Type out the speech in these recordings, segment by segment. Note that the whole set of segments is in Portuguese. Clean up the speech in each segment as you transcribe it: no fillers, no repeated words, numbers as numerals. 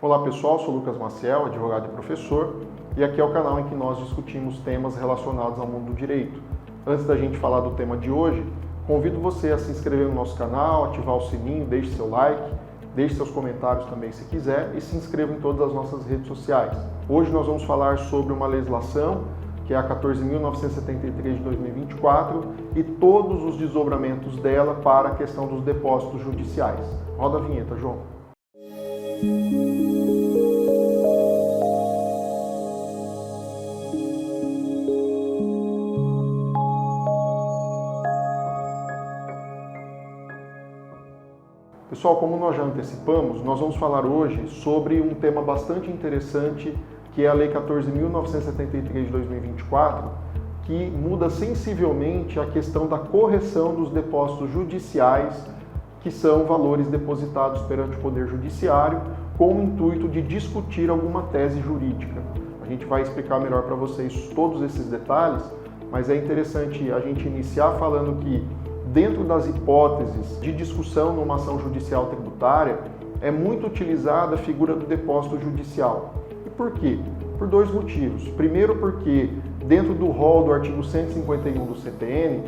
Olá pessoal, sou Lucas Maciel, advogado e professor, e aqui é o canal em que nós discutimos temas relacionados ao mundo do direito. Antes da gente falar do tema de hoje, convido você a se inscrever no nosso canal, ativar o sininho, deixe seu like, deixe seus comentários também se quiser e se inscreva em todas as nossas redes sociais. Hoje nós vamos falar sobre uma legislação que é a 14.973 de 2024 e todos os desdobramentos dela para a questão dos depósitos judiciais. Roda a vinheta, João. Pessoal, como nós já antecipamos, nós vamos falar hoje sobre um tema bastante interessante, que é a Lei 14.973 de 2024, que muda sensivelmente a questão da correção dos depósitos judiciais, que são valores depositados perante o Poder Judiciário, com o intuito de discutir alguma tese jurídica. A gente vai explicar melhor para vocês todos esses detalhes, mas é interessante a gente iniciar falando que, dentro das hipóteses de discussão numa ação judicial tributária, é muito utilizada a figura do depósito judicial. E por quê? Por dois motivos. Primeiro, porque dentro do rol do artigo 151 do CPN,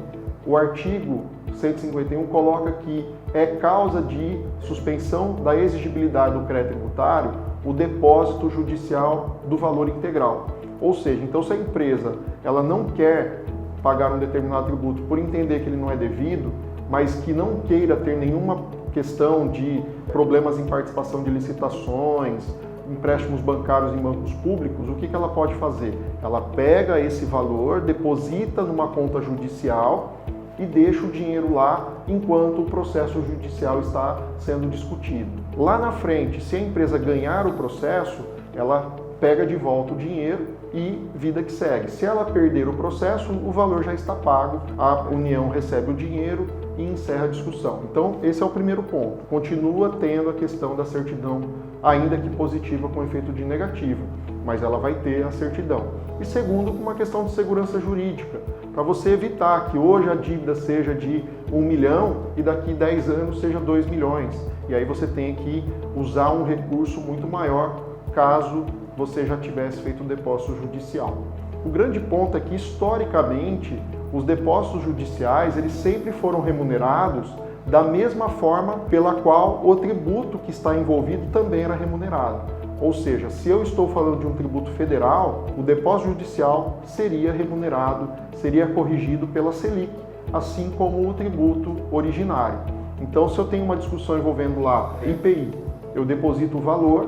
o artigo 151 coloca que é causa de suspensão da exigibilidade do crédito tributário o depósito judicial do valor integral. Ou seja, então se a empresa ela não quer pagar um determinado tributo por entender que ele não é devido, mas que não queira ter nenhuma questão de problemas em participação de licitações, empréstimos bancários em bancos públicos, o que ela pode fazer? Ela pega esse valor, deposita numa conta judicial e deixa o dinheiro lá enquanto o processo judicial está sendo discutido. Lá na frente, se a empresa ganhar o processo, ela pega de volta o dinheiro e vida que segue. Se ela perder o processo, o valor já está pago, a União recebe o dinheiro e encerra a discussão. Então, esse é o primeiro ponto. Continua tendo a questão da certidão, ainda que positiva com efeito de negativo, mas ela vai ter a certidão. E segundo, uma questão de segurança jurídica, para você evitar que hoje a dívida seja de 1 milhão e daqui 10 anos seja 2 milhões. E aí você tem que usar um recurso muito maior caso você já tivesse feito um depósito judicial. O grande ponto é que, historicamente, os depósitos judiciais eles sempre foram remunerados da mesma forma pela qual o tributo que está envolvido também era remunerado. Ou seja, se eu estou falando de um tributo federal, o depósito judicial seria remunerado, seria corrigido pela Selic, assim como o tributo originário. Então, se eu tenho uma discussão envolvendo lá IPI, eu deposito o valor,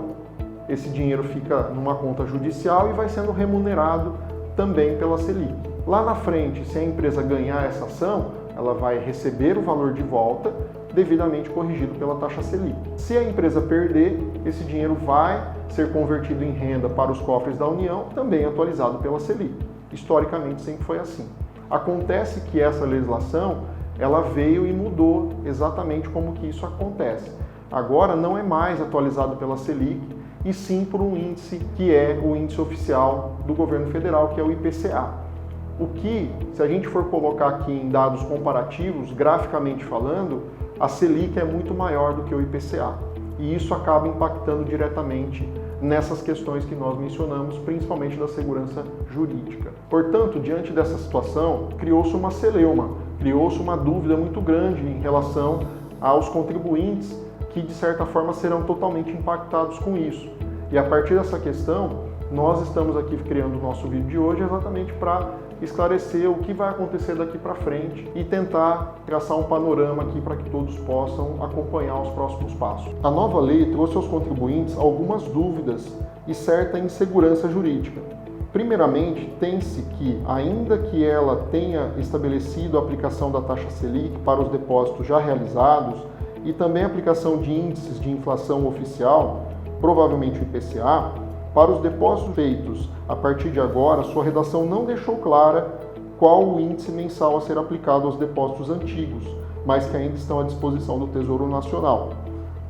esse dinheiro fica numa conta judicial e vai sendo remunerado também pela Selic. Lá na frente, se a empresa ganhar essa ação, ela vai receber o valor de volta, devidamente corrigido pela taxa Selic. Se a empresa perder, esse dinheiro vai ser convertido em renda para os cofres da União, também atualizado pela Selic. Historicamente sempre foi assim. Acontece que essa legislação, ela veio e mudou exatamente como que isso acontece. Agora não é mais atualizado pela Selic, e sim por um índice que é o índice oficial do governo federal, que é o IPCA. O que, se a gente for colocar aqui em dados comparativos, graficamente falando, a Selic é muito maior do que o IPCA. E isso acaba impactando diretamente nessas questões que nós mencionamos, principalmente da segurança jurídica. Portanto, diante dessa situação, criou-se uma celeuma, criou-se uma dúvida muito grande em relação aos contribuintes que, de certa forma, serão totalmente impactados com isso. E a partir dessa questão, nós estamos aqui criando o nosso vídeo de hoje exatamente para esclarecer o que vai acontecer daqui para frente e tentar traçar um panorama aqui para que todos possam acompanhar os próximos passos. A nova lei trouxe aos contribuintes algumas dúvidas e certa insegurança jurídica. Primeiramente, tem-se que, ainda que ela tenha estabelecido a aplicação da taxa Selic para os depósitos já realizados e também a aplicação de índices de inflação oficial, provavelmente o IPCA, para os depósitos feitos a partir de agora, sua redação não deixou clara qual o índice mensal a ser aplicado aos depósitos antigos, mas que ainda estão à disposição do Tesouro Nacional.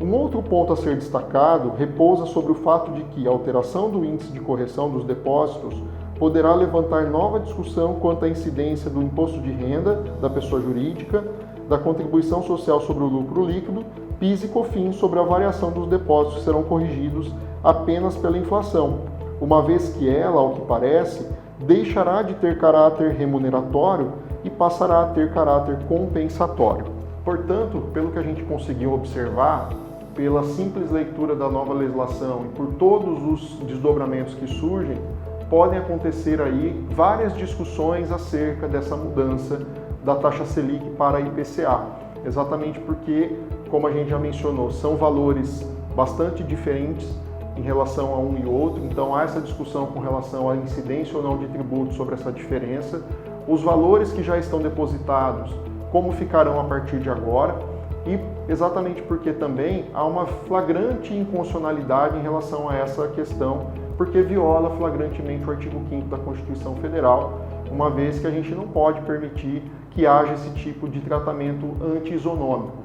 Um outro ponto a ser destacado repousa sobre o fato de que a alteração do índice de correção dos depósitos poderá levantar nova discussão quanto à incidência do imposto de renda da pessoa jurídica, da contribuição social sobre o lucro líquido, PIS e COFINS sobre a variação dos depósitos que serão corrigidos apenas pela inflação, uma vez que ela, ao que parece, deixará de ter caráter remuneratório e passará a ter caráter compensatório. Portanto, pelo que a gente conseguiu observar, pela simples leitura da nova legislação e por todos os desdobramentos que surgem, podem acontecer aí várias discussões acerca dessa mudança da taxa Selic para a IPCA, exatamente porque, como a gente já mencionou, são valores bastante diferentes em relação a um e outro, então há essa discussão com relação à incidência ou não de tributo sobre essa diferença, os valores que já estão depositados, como ficarão a partir de agora, e exatamente porque também há uma flagrante inconstitucionalidade em relação a essa questão, porque viola flagrantemente o artigo 5º da Constituição Federal, uma vez que a gente não pode permitir que haja esse tipo de tratamento anti-isonômico.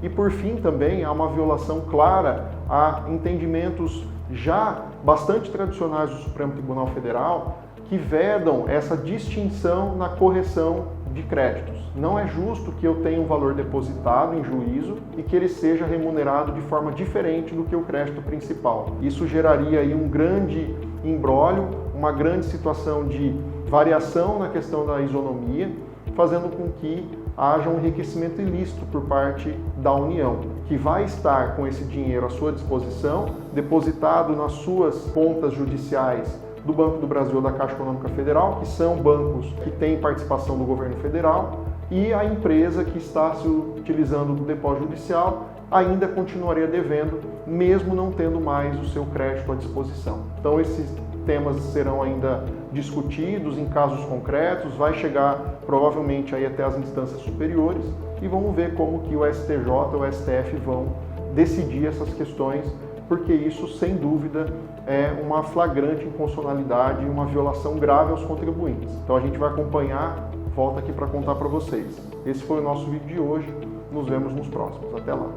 E por fim também há uma violação clara a entendimentos já bastante tradicionais do Supremo Tribunal Federal que vedam essa distinção na correção de créditos. Não é justo que eu tenha um valor depositado em juízo e que ele seja remunerado de forma diferente do que o crédito principal. Isso geraria aí um grande imbróglio, uma grande situação de variação na questão da isonomia, fazendo com que haja um enriquecimento ilícito por parte da União, que vai estar com esse dinheiro à sua disposição, depositado nas suas contas judiciais do Banco do Brasil ou da Caixa Econômica Federal, que são bancos que têm participação do governo federal, e a empresa que está se utilizando do depósito judicial ainda continuaria devendo, mesmo não tendo mais o seu crédito à disposição. Então esses temas serão ainda discutidos em casos concretos, vai chegar provavelmente aí até as instâncias superiores e vamos ver como que o STJ ou o STF vão decidir essas questões, porque isso, sem dúvida, é uma flagrante inconstitucionalidade e uma violação grave aos contribuintes. Então a gente vai acompanhar, volta aqui para contar para vocês. Esse foi o nosso vídeo de hoje, nos vemos nos próximos. Até lá!